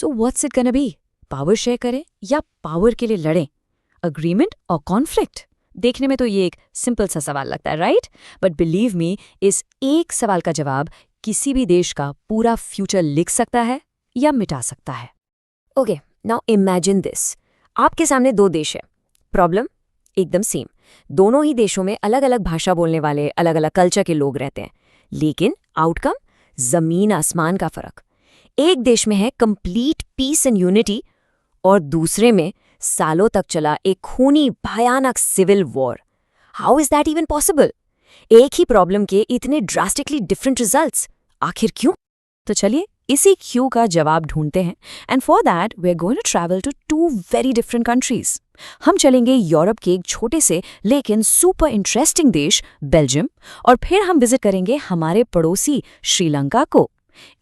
So what's it gonna be? Power share करें या power के लिए लड़ें? अग्रीमेंट और कॉन्फ्लिक्ट? देखने में तो ये एक सिंपल सा सवाल लगता है, राइट? बट बिलीव मी, इस एक सवाल का जवाब किसी भी देश का पूरा फ्यूचर लिख सकता है या मिटा सकता है। Okay, now imagine this. आपके सामने दो देश है। प्रॉब्लम एकदम सेम। दोनों ही देशों में अलग अलग भाषा बोलने वाले, अलग अलग कल्चर के लोग रहते हैं, लेकिन आउटकम जमीन आसमान का फर्क। एक देश में है कंप्लीट पीस एंड यूनिटी और दूसरे में सालों तक चला एक खूनी भयानक civil war. How is that even possible? एक ही प्रॉब्लम के इतने ड्रास्टिकली डिफरेंट रिजल्ट्स, आखिर क्यों? तो चलिए इसी क्यों का जवाब ढूंढते हैं। And for that we are going to travel to two very different countries. हम चलेंगे यूरोप के एक छोटे से लेकिन सुपर इंटरेस्टिंग देश बेल्जियम, और फिर हम विजिट करेंगे हमारे पड़ोसी श्रीलंका को।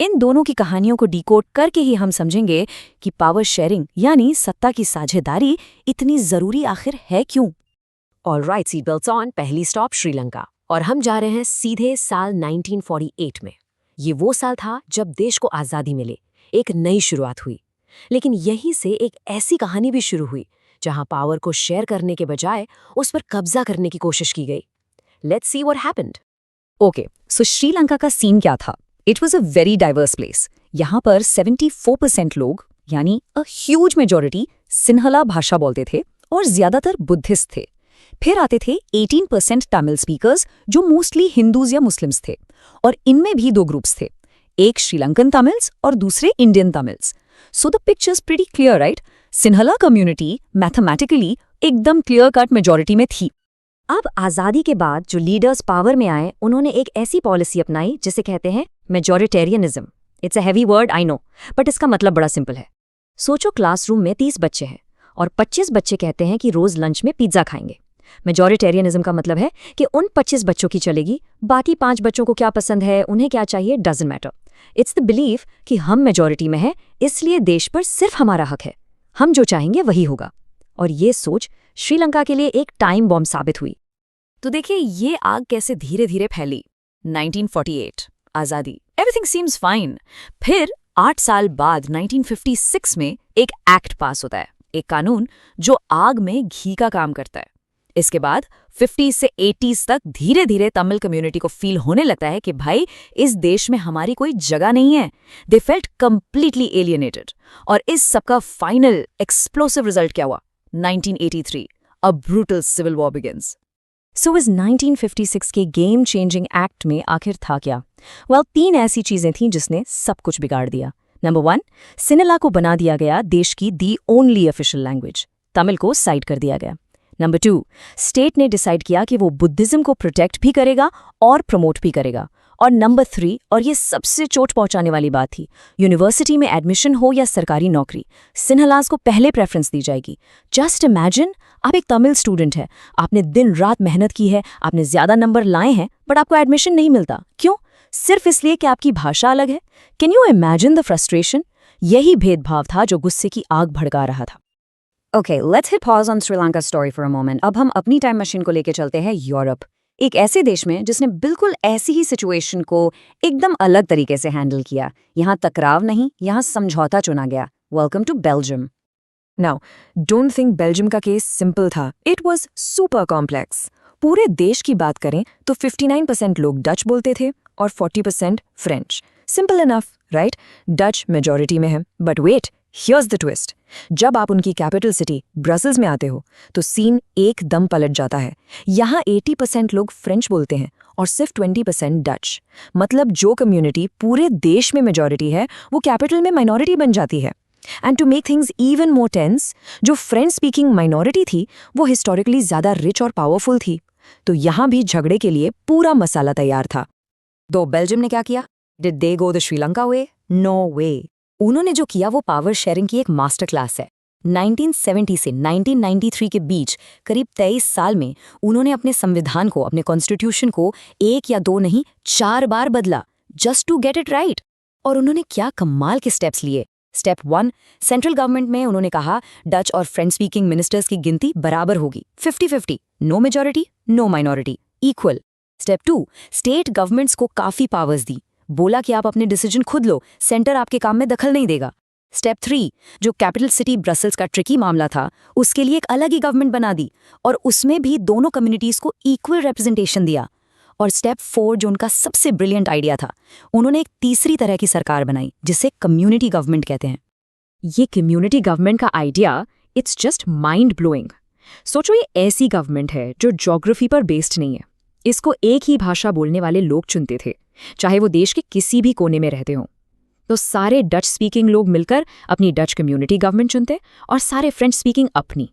इन दोनों की कहानियों को डिकोड करके ही हम समझेंगे कि पावर शेयरिंग यानी सत्ता की साझेदारी इतनी जरूरी आखिर है क्यों। Alright, seat belts on. पहली स्टॉप श्रीलंका, और हम जा रहे हैं सीधे साल 1948 में। ये वो साल था जब देश को आज़ादी मिले, एक नई शुरुआत हुई। लेकिन यहीं से एक ऐसी कहानी भी शुरू हुई जहां पावर को शेयर करने के बजाय उस पर कब्जा करने की कोशिश की गई। Let's see what happened. Okay, so Sri Lanka का सीन क्या था? It was a very diverse place. यहाँ पर 74% लोग यानी अ ह्यूज मेजॉरिटी सिन्हला भाषा बोलते थे और ज्यादातर बुद्धिस्ट थे। फिर आते थे 18% तमिल स्पीकर्स जो मोस्टली हिंदूज या मुस्लिम्स थे, और इनमें भी दो ग्रुप्स थे, एक श्रीलंकन तमिल्स और दूसरे Indian Tamils. So the picture's pretty clear, right? Sinhala community mathematically एकदम क्लियर कट मेजॉरिटी में थी। अब आज़ादी के बाद जो लीडर्स पावर में आए, उन्होंने एक ऐसी पॉलिसी अपनाई जिसे कहते हैं majoritarianism. It's a heavy word, I know, but इसका मतलब बड़ा सिंपल है। सोचो क्लासरूम में 30 बच्चे हैं और 25 बच्चे कहते हैं कि रोज लंच में पिज्जा खाएंगे। मेजॉरिटेरियनिज्म का मतलब है कि उन 25 बच्चों की चलेगी, बाकी 5 बच्चों को क्या पसंद है, उन्हें क्या चाहिए, doesn't matter. It's the belief कि हम मेजॉरिटी में हैं, इसलिए देश पर सिर्फ हमारा हक है, हम जो चाहेंगे वही होगा। और ये सोच श्रीलंका के लिए एक टाइम बॉम्ब साबित हुई। तो देखिए ये आग कैसे धीरे धीरे फैली। 1948 आज़ादी, एवरीथिंग सीम्स फाइन। फिर 8 साल बाद 1956 में एक एक्ट पास होता है, एक कानून जो आग में घी का काम करता है। इसके बाद 50 से 80s तक धीरे धीरे तमिल कम्युनिटी को फील होने लगता है कि भाई इस देश में हमारी कोई जगह नहीं है। They felt completely alienated. और इस सबका फाइनल एक्सप्लोसिव रिजल्ट क्या हुआ? 1983 अ ब्रूटल सिविल वॉर बिगिंस। सो इस 1956 के गेम चेंजिंग एक्ट में आखिर था क्या? वेल, 3 ऐसी चीजें थीं जिसने सब कुछ बिगाड़ दिया। नंबर 1, सिन्हला को बना दिया गया देश की the only official language, Tamil को साइड कर दिया गया। नंबर 2, स्टेट ने डिसाइड किया कि वो बुद्धिज्म को प्रोटेक्ट भी करेगा और प्रमोट भी करेगा। और नंबर 3, और ये सबसे चोट पहुंचाने वाली बात थी, यूनिवर्सिटी में एडमिशन हो या सरकारी नौकरी, सिन्हलास को पहले प्रेफरेंस दी जाएगी। जस्ट इमेजिन, आप एक तमिल स्टूडेंट है, आपने दिन रात मेहनत की है, आपने ज्यादा नंबर लाए हैं, बट आपको एडमिशन नहीं मिलता। क्यों? सिर्फ इसलिए कि आपकी भाषा अलग है। Can you imagine the frustration? यही भेदभाव था जो गुस्से की आग भड़का रहा था। Okay, let's hit pause on Sri Lanka story for a moment. अब हम अपनी टाइम मशीन को लेकर चलते हैं यूरोप, एक ऐसे देश में जिसने बिल्कुल ऐसी ही सिचुएशन को एकदम अलग तरीके से हैंडल किया। यहाँ टकराव नहीं, यहाँ समझौता चुना गया। Welcome to Belgium. Now don't think Belgium का केस सिंपल था, इट वॉज सुपर कॉम्प्लेक्स। पूरे देश की बात करें तो 59% लोग डच बोलते थे और 40% French. Simple enough, right? Dutch majority में है, but wait, here's the twist. जब आप उनकी कैपिटल सिटी ब्रसल्स में आते हो तो सीन एकदम पलट जाता है। यहाँ 80% लोग फ्रेंच बोलते हैं और सिर्फ 20% डच। मतलब जो कम्युनिटी पूरे देश में मेजॉरिटी है वो कैपिटल में माइनॉरिटी बन जाती है। And to make things even more tense, जो फ्रेंच स्पीकिंग माइनॉरिटी थी वो हिस्टोरिकली ज्यादा रिच और पावरफुल थी। तो यहाँ भी झगड़े के लिए पूरा मसाला तैयार था। तो बेल्जियम ने क्या किया? Did they go the Sri Lanka way? No way. उन्होंने जो किया वो पावर शेयरिंग की एक मास्टर क्लास है। 1970 से 1993 के बीच करीब 23 साल में उन्होंने अपने संविधान को, अपने कॉन्स्टिट्यूशन को 1 या 2 नहीं 4 बार बदला, just to get it right. और उन्होंने क्या कमाल के स्टेप्स लिए। स्टेप 1, सेंट्रल गवर्नमेंट में उन्होंने कहा डच और फ्रेंच स्पीकिंग मिनिस्टर्स की गिनती बराबर होगी, 50-50, no majority no minority, equal. Step 2, state governments को काफी पावर्स दी, बोला कि आप अपने डिसीजन खुद लो, सेंटर आपके काम में दखल नहीं देगा। स्टेप 3, जो कैपिटल सिटी ब्रसल्स का ट्रिकी मामला था, उसके लिए एक अलग ही गवर्नमेंट बना दी और उसमें भी दोनों कम्युनिटीज़ को इक्वल रिप्रेजेंटेशन दिया। और स्टेप 4, जो उनका सबसे ब्रिलियंट आइडिया था, उन्होंने एक तीसरी तरह की सरकार बनाई जिसे कम्युनिटी गवर्नमेंट कहते हैं। ये कम्युनिटी गवर्नमेंट का idea, it's just mind blowing. सोचो, ये ऐसी गवर्नमेंट है जो ज्योग्राफी पर बेस्ड नहीं है। इसको एक ही भाषा बोलने वाले लोग चुनते थे, चाहे वो देश के किसी भी कोने में रहते हों। तो सारे डच स्पीकिंग लोग मिलकर अपनी डच कम्युनिटी गवर्नमेंट चुनते और सारे फ्रेंच स्पीकिंग अपनी।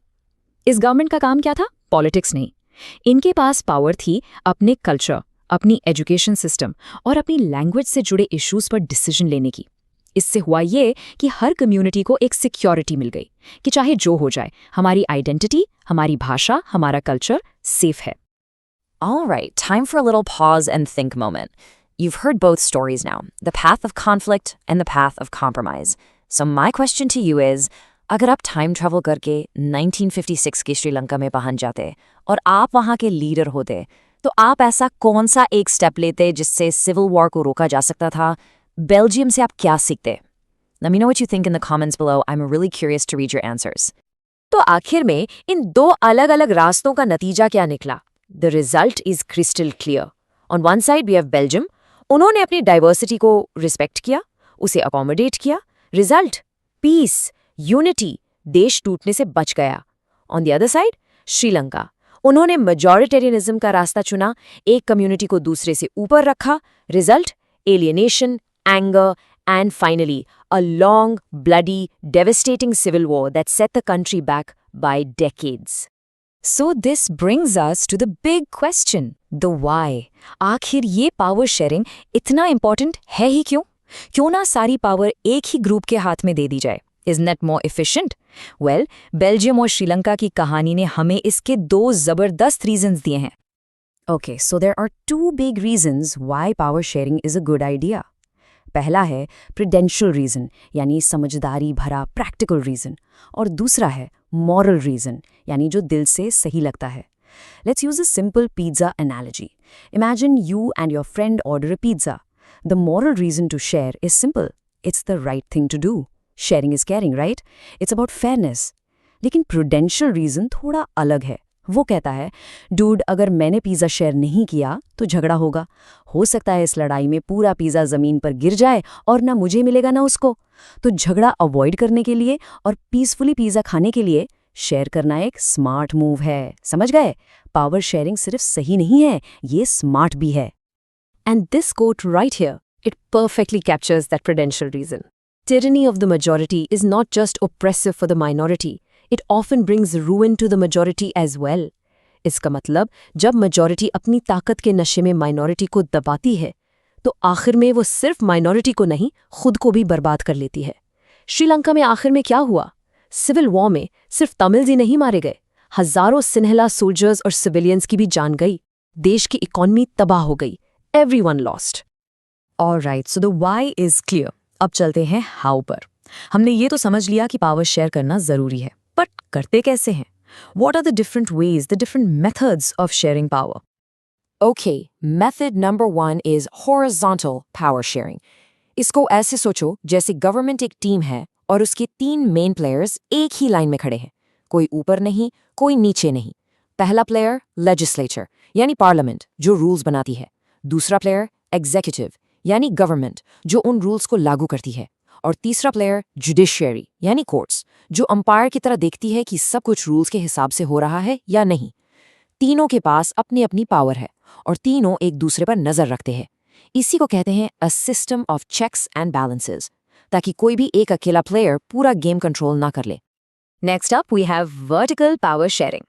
इस गवर्नमेंट का काम क्या था? पॉलिटिक्स नहीं। इनके पास पावर थी अपने कल्चर, अपनी एजुकेशन सिस्टम और अपनी लैंग्वेज से जुड़े इश्यूज पर डिसीजन लेने की। इससे हुआ ये कि हर कम्युनिटी को एक सिक्योरिटी मिल गई कि चाहे जो हो जाए, हमारी आइडेंटिटी, हमारी भाषा, हमारा कल्चर सेफ है। All right, time for a little pause and think moment. You've heard both stories now, the path of conflict and the path of compromise. So my question to you is, अगर आप time travel करके 1956 के श्रीलंका में पहुंच जाते और आप वहां के लीडर होते, तो आप ऐसा कौन सा एक स्टेप लेते जिससे सिविल वॉर को रोका जा सकता था? बेल्जियम से आप क्या सीखते? Let me know what you think in the comments below. I'm really curious to read your answers. तो आखिर में इन दो अलग-अलग रास्तों का नतीजा क्या निकला? The result is crystal clear. On one side we have Belgium. उन्होंने अपनी डाइवर्सिटी को रिस्पेक्ट किया, उसे अकोमोडेट किया। रिजल्ट, पीस, यूनिटी, देश टूटने से बच गया। On the other side Sri Lanka, उन्होंने मेजॉरिटेरियनिज्म का रास्ता चुना, एक कम्युनिटी को दूसरे से ऊपर रखा। Result, alienation, anger and finally a long, bloody, devastating civil war that set the country back by decades. So this brings us to the big question, the why. आखिर ये पावर शेयरिंग इतना important है ही क्यों? क्यों ना सारी power एक ही group के हाथ में दे दी जाए? Isn't that more efficient? Well, Belgium और श्रीलंका की कहानी ने हमें इसके दो जबरदस्त रीजंस दिए हैं। Okay, so there are two big reasons why power sharing is a good idea. पहला है प्रूडेंशियल रीजन, यानी समझदारी भरा प्रैक्टिकल रीजन, और दूसरा है मॉरल रीजन, यानी जो दिल से सही लगता है। Let's use a simple pizza analogy. Imagine you and your friend order a pizza. The moral reason to share is simple, it's the right thing to do. Sharing is caring, right? It's about fairness. लेकिन prudential reason थोड़ा अलग है। वो कहता है, dude, अगर मैंने pizza share नहीं किया तो झगड़ा होगा। हो सकता है इस लड़ाई में पूरा पिज़्ज़ा ज़मीन पर गिर जाए और ना मुझे मिलेगा ना उसको। तो झगड़ा अवॉइड करने के लिए और पीसफुली पिज़्ज़ा खाने के लिए शेयर करना एक स्मार्ट मूव है। समझ गए? पावर शेयरिंग सिर्फ सही नहीं है, ये स्मार्ट भी है। And this quote right here, it perfectly captures that prudential reason. Tyranny of the majority is not just oppressive for the minority, it often brings ruin to the majority as well. इसका मतलब जब majority अपनी ताकत के नशे में minority को दबाती है, तो आखिर में वो सिर्फ minority को नहीं, खुद को भी बर्बाद कर लेती है। श्रीलंका में आखिर में क्या हुआ? सिविल वॉर में सिर्फ तमिल्स ही नहीं मारे गए, हजारों सिन्हला सोल्जर्स और सिविलियंस की भी जान गई। देश की इकोनॉमी तबाह हो गई। Everyone lost. Alright, so the why is clear. अब चलते हैं हाउ पर। हमने ये तो समझ लिया कि पावर शेयर करना जरूरी है, बट करते कैसे हैं? What are the different ways, the different methods of sharing power? Okay, method number 1 is horizontal power sharing. इसको ऐसे सोचो जैसे गवर्नमेंट एक टीम है और उसके 3 मेन प्लेयर्स एक ही लाइन में खड़े हैं। कोई ऊपर नहीं, कोई नीचे नहीं। पहला प्लेयर लेजिस्लेचर यानी पार्लियामेंट जो रूल्स बनाती है। दूसरा प्लेयर एग्जीक्यूटिव यानी गवर्नमेंट जो उन रूल्स को लागू करती है। और तीसरा प्लेयर जुडिशियरी यानी कोर्ट्स जो अंपायर की तरह देखती है कि सब कुछ रूल्स के हिसाब से हो रहा है या नहीं। तीनों के पास अपनी अपनी पावर है और तीनों एक दूसरे पर नजर रखते हैं। इसी को कहते हैं a system of checks and balances, ताकि कोई भी एक अकेला प्लेयर पूरा गेम कंट्रोल ना कर ले। Next up we have vertical power sharing.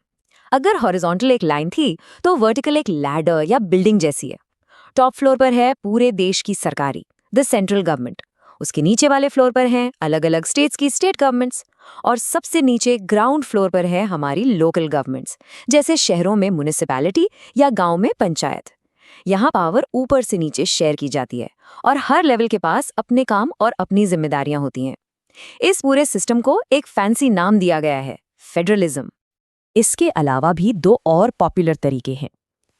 अगर हॉरिजॉन्टल एक लाइन थी तो वर्टिकल एक लैडर या बिल्डिंग जैसी है। टॉप फ्लोर पर है पूरे देश की सरकारी, द सेंट्रल गवर्नमेंट। उसके नीचे वाले फ्लोर पर हैं अलग अलग स्टेट्स की स्टेट गवर्नमेंट्स। और सबसे नीचे ग्राउंड फ्लोर पर है हमारी लोकल गवर्नमेंट्स, जैसे शहरों में म्युनिसिपैलिटी या गांव में पंचायत। यहाँ पावर ऊपर से नीचे शेयर की जाती है और हर लेवल के पास अपने काम और अपनी जिम्मेदारियां होती हैं। इस पूरे सिस्टम को एक फैंसी नाम दिया गया है, फेडरलिज्म। इसके अलावा भी 2 और पॉपुलर तरीके हैं।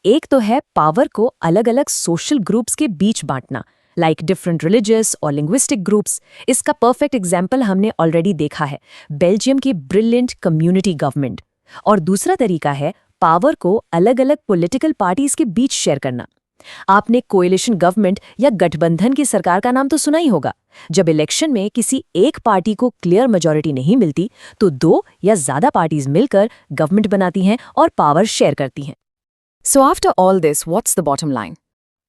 एक तो है पावर को अलग अलग सोशल ग्रुप्स के बीच बांटना, लाइक डिफरेंट रिलीजियस और लिंग्विस्टिक ग्रुप्स। इसका परफेक्ट एग्जाम्पल हमने ऑलरेडी देखा है, बेल्जियम की ब्रिलियंट कम्युनिटी गवर्नमेंट। और दूसरा तरीका है पावर को अलग अलग पॉलिटिकल पार्टीज के बीच शेयर करना। आपने कोएलिशन गवर्नमेंट या गठबंधन की सरकार का नाम तो सुना ही होगा। जब इलेक्शन में किसी एक पार्टी को क्लियर मेजॉरिटी नहीं मिलती तो 2 या ज्यादा पार्टीज मिलकर गवर्नमेंट बनाती हैं और पावर शेयर करती हैं। So after all this, what's the bottom line?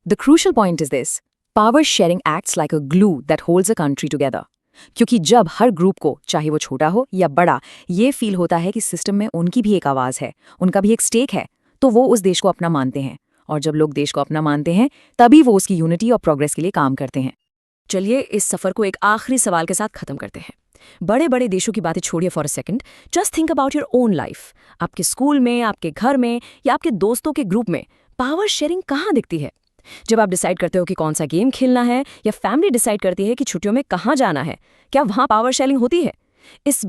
The crucial point is this: power sharing acts like a glue that holds a country together. क्योंकि जब हर ग्रुप को, चाहे वो छोटा हो या बड़ा, ये फील होता है कि सिस्टम में उनकी भी एक आवाज़ है, उनका भी एक स्टेक है, तो वो उस देश को अपना मानते हैं। और जब लोग देश को अपना मानते हैं तभी वो उसकी यूनिटी और प्रोग्रेस के लिए काम करते हैं। चलिए इस सफ़र को एक आखिरी सवाल के साथ ख़त्म करते हैं। बड़े बड़े देशों की बातें छोड़िए for a second, just think about your own life. आपके स्कूल में, आपके घर में या आपके दोस्तों के ग्रुप में पावर शेयरिंग कहाँ दिखती है? जब आप डिसाइड करते हो कि कौन सा गेम खेलना है या फैमिली डिसाइड करती है कि छुट्टियों में कहाँ जाना है, क्या वहाँ पावर शेयरिंग होती है? इस